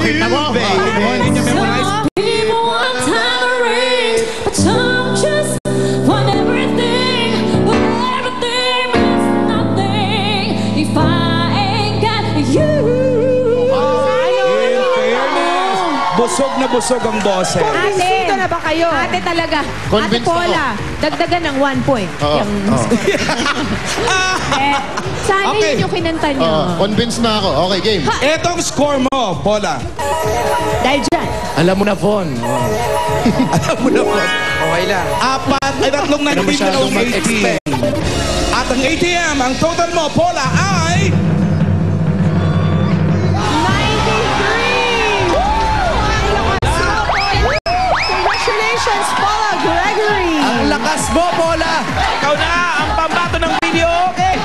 kita mo. Hindi niya memorize. Busog na busog ang boses. Ate, na ba kayo? Ate talaga. Ate Paula, dagdagan ng 1 point. Sana yun yung kinanta niyo. Convinced na ako. Okay, game. Etong score mo, Paula. Dahil dyan. Alam mo na, Von. Alam mo na, Von. Okay lang. Tatlong nag-beat na ng ATM. At ang ATM, ang total mo, Paula, ay... 93! Congratulations, Paula Gregory! Ang lakas mo, Paula! Ikaw na ang pambato ng video. Okay.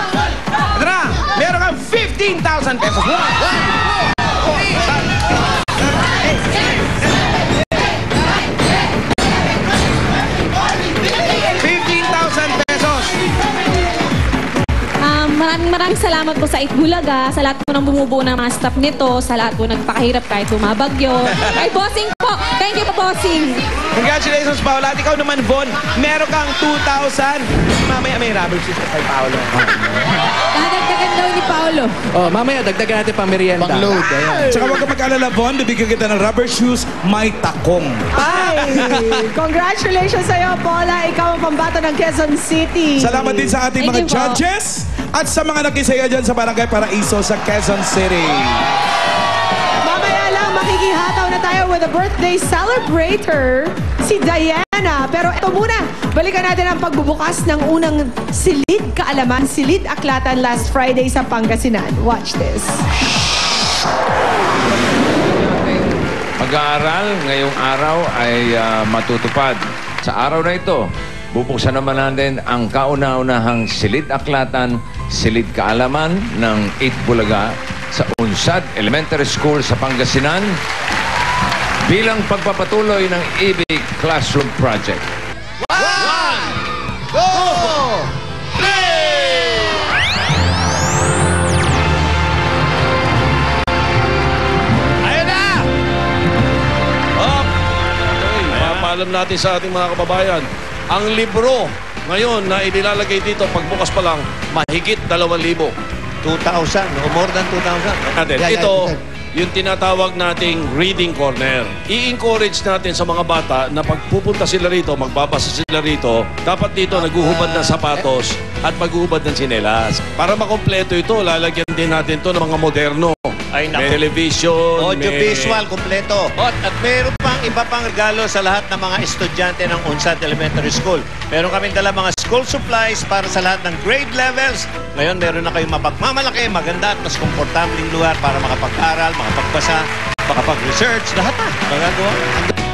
Tara, meron kang 15,000 pesos. 15,000 pesos. Maraming salamat po sa Itbulaga, sa lahat po ng bumubuo ng mga staff nito, sa lahat po nagpakahirap kahit bumabagyo. Kay Bossing po! Thank you po, Bossing! Congratulations, Paula. At ikaw naman, Von, meron kang 2,000. Mamaya may rubber shoes kay Paolo. Dadagdagan daw ni Paolo. Oh, mamaya, dagdagan natin pang merienda. Pang-load. Tsaka huwag ka mag-alala, Von. Bibigyan kita ng rubber shoes, may takong. Ay! Congratulations sa'yo, Paula. Ikaw ang pambato ng Quezon City. Salamat din sa ating mga Thank you po. judges at sa mga nakisaya dyan sa Barangay Paraiso sa Quezon City. Mamaya lang, makikihataw na tayo with a birthday celebrator, si Diana. Pero ito muna, balikan natin ang pagbubukas ng unang silid kaalaman, silid aklatan last Friday sa Pangasinan. Watch this. Pag-aaral ngayong araw ay matutupad. Sa araw na ito, bubuksan naman natin ang kauna-unahang silid aklatan, silid kaalaman ng Itbulaga sa Unsad Elementary School sa Pangasinan bilang pagpapatuloy ng EBIC Classroom Project. 1, 2, 3! Ayun na! Papaalam natin sa ating mga kababayan. Ang libro ngayon na inilalagay dito, pagbukas pa lang, mahigit 2,000. 2,000 o more than 2,000. Ito, yung tinatawag nating reading corner. I-encourage natin sa mga bata na pagpupunta sila rito, magbabasa sila rito, dapat dito naguhubad ng sapatos at maghuhubad ng sinelas. Para makompleto ito, lalagyan din natin to ng mga moderno. Ay, May television, audio-visual, kompleto. At meron pang iba pang regalo sa lahat ng mga estudyante ng Unsad Elementary School. Meron kami dala mga school supplies para sa lahat ng grade levels. Ngayon, meron na kayong mapagmamalaki, maganda at mas komportabling lugar para makapag-aral, makapagbasa, makapag-research, lahat na magagawa.